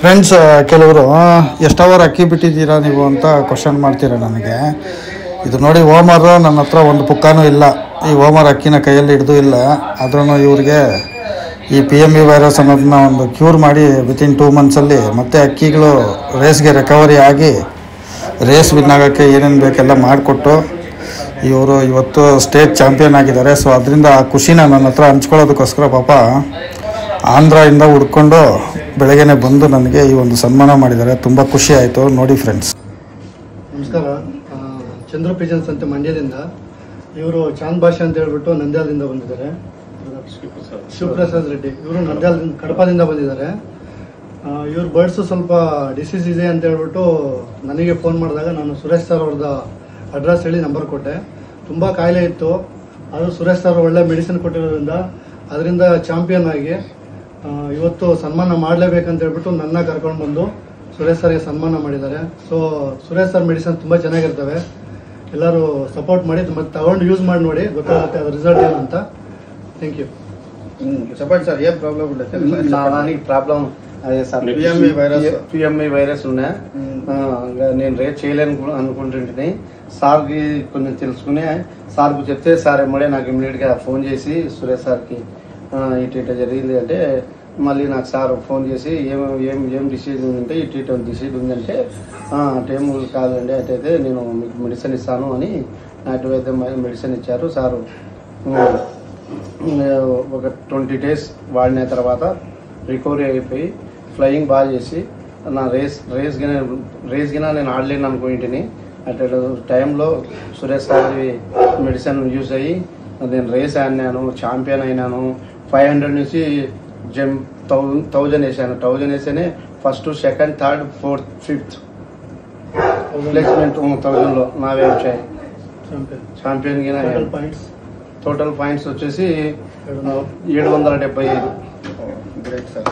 Friends, ಕೆಲವರು ಎಷ್ಟು hour ಅಕ್ಕಿ ಬಿಟ್ಟಿದ್ದೀರಾ ನೀವು ಅಂತ ಕ್ವಶನ್ ಮಾಡ್ತೀರಾ ನನಗೆ. ಇದು ನೋಡಿ, ಓಮರ್ ನನ್ನ ಹತ್ರ ಒಂದು ಪುಕ್ಕನೂ ಇಲ್ಲ. ಈ ಓಮರ್ ಅಕ್ಕಿನ ಕೈಯಲ್ಲಿ ಹಿಡಿದು ಇಲ್ಲ. ಆದ್ರೂ ಇವ್ರಿಗೆ ಈ PME ವೈರಸ್ ಅನ್ನೋದನ್ನ ಒಂದು ಕ್ಯೂರ್ ಮಾಡಿ ವಿತಿನ್ 2 ಮಂತ್ಸಲ್ಲಿ ಮತ್ತೆ ಅಕ್ಕಿಗಳು ರೇಸ್ಗೆ ರಿಕವರಿ ಆಗಿ ರೇಸ್ ವಿನ್ ಆಗೋಕ್ಕೆ ಏನೇನು ಬೇಕೆಲ್ಲ ಮಾಡಿಕೊಟ್ಟು ಇವರು ಇವತ್ತು ಸ್ಟೇಟ್ ಚಾಂಪಿಯನ್ ಆಗಿದ್ದಾರೆ. ಸೊ ಅದರಿಂದ ಆ ಖುಷಿನ ನನ್ನ ಹತ್ರ ಹಂಚ್ಕೊಳ್ಳೋದಕ್ಕೋಸ್ಕರ ಪಾಪ ಆಂಧ್ರದಿಂದ ಹುಡ್ಕೊಂಡು ಬೆಳಗ್ಗೆನೆ ಬಂದು ನನಗೆ ಈ ಒಂದು ಸನ್ಮಾನ ಮಾಡಿದ್ದಾರೆ. ತುಂಬ ಖುಷಿ ಆಯಿತು ನೋಡಿ ಫ್ರೆಂಡ್ಸ್. ನಮಸ್ಕಾರ. ಚಂದ್ರ ಪಿಜನ್ಸ್ ಅಂತ ಮಂಡ್ಯದಿಂದ. ಇವರು ಚಾಂದ್ ಭಾಷೆ ಅಂತ ಹೇಳ್ಬಿಟ್ಟು ನಂದ್ಯಾಲದಿಂದ ಬಂದಿದ್ದಾರೆ. ಶಿವಪ್ರಸಾದ್ ರೆಡ್ಡಿ ಇವರು ನಂದ್ಯಾಲದಿಂದ ಕಡಪದಿಂದ ಬಂದಿದ್ದಾರೆ. ಇವ್ರ ಬರ್ಡ್ಸು ಸ್ವಲ್ಪ ಡಿಸೀಸ್ ಇದೆ ಅಂತ ಹೇಳ್ಬಿಟ್ಟು ನನಗೆ ಫೋನ್ ಮಾಡಿದಾಗ ನಾನು ಸುರೇಶ್ ಸರ್ ಅವ್ರದ್ದು ಅಡ್ರೆಸ್ ಹೇಳಿ ನಂಬರ್ ಕೊಟ್ಟೆ. ತುಂಬ ಕಾಯಿಲೆ ಇತ್ತು, ಅದು ಸುರೇಶ್ ಸರ್ ಒಳ್ಳೆ ಮೆಡಿಸಿನ್ ಕೊಟ್ಟಿರೋದ್ರಿಂದ ಅದರಿಂದ ಚಾಂಪಿಯನ್ ಆಗಿ ಇವತ್ತು ಸನ್ಮಾನ ಮಾಡಲೇಬೇಕಂತ ಹೇಳ್ಬಿಟ್ಟು ನನ್ನ ಕರ್ಕೊಂಡು ಬಂದು ಸುರೇಶ್ ಸರ್ಗೆ ಸನ್ಮಾನ ಮಾಡಿದ್ದಾರೆ. ಸೊ ಸುರೇಶ್ ಸರ್ ಮೆಡಿಸಿನ್ ತುಂಬ ಚೆನ್ನಾಗಿರ್ತವೆ. ಎಲ್ಲರೂ ಸಪೋರ್ಟ್ ಮಾಡಿ ಮತ್ತು ತಗೊಂಡು ಯೂಸ್ ಮಾಡಿ ನೋಡಿ, ಗೊತ್ತಾಗುತ್ತೆ ಅದ್ರ ರಿಸಲ್ಟ್ ಏನು ಅಂತ. Thank you. చెప్పండి సార్, ఏం ప్రాబ్లం ఉండదు? నాకు ప్రాబ్లం అదే సార్, పిఎంఈ వైరస్ ఉన్నా నేను రేట్ చేయలేను అనుకుంటుంటే సార్కి కొంచెం తెలుసుకుని సార్కు చెప్తే సార్ ఎమ్మడే నాకు ఇమీడియట్గా ఫోన్ చేసి సురేష్ సార్కి ఇటు జరిగింది అంటే మళ్ళీ నాకు సార్ ఫోన్ చేసి ఏం డిసీజ్ ఉందంటే ఇటు డిసీజ్ ఉందంటే టైం కాదండి అయితే నేను మీకు మెడిసిన్ ఇస్తాను అని నాటువైతే మెడిసిన్ ఇచ్చారు సారు. ఒక 20 days వాడిన తర్వాత రికవరీ అయిపోయి ఫ్లయింగ్ బాగా చేసి నా రేస్ గిన నేను ఆడలేను అనుకుంటుని. అటు టైంలో సురేష్ సార్ది మెడిసిన్ యూజ్ అయ్యి నేను రేస్ ఆడినాను, ఛాంపియన్ అయినాను. 500 నుంచి జంప్ 1000 వేసాను. 1000 వేస్తేనే first, second, third, fourth, fifth placement 1000లో నావే వచ్చాయి. ఛాంపియన్ గిన టోటల్ పాయింట్స్ వచ్చేసి 775. Great sir.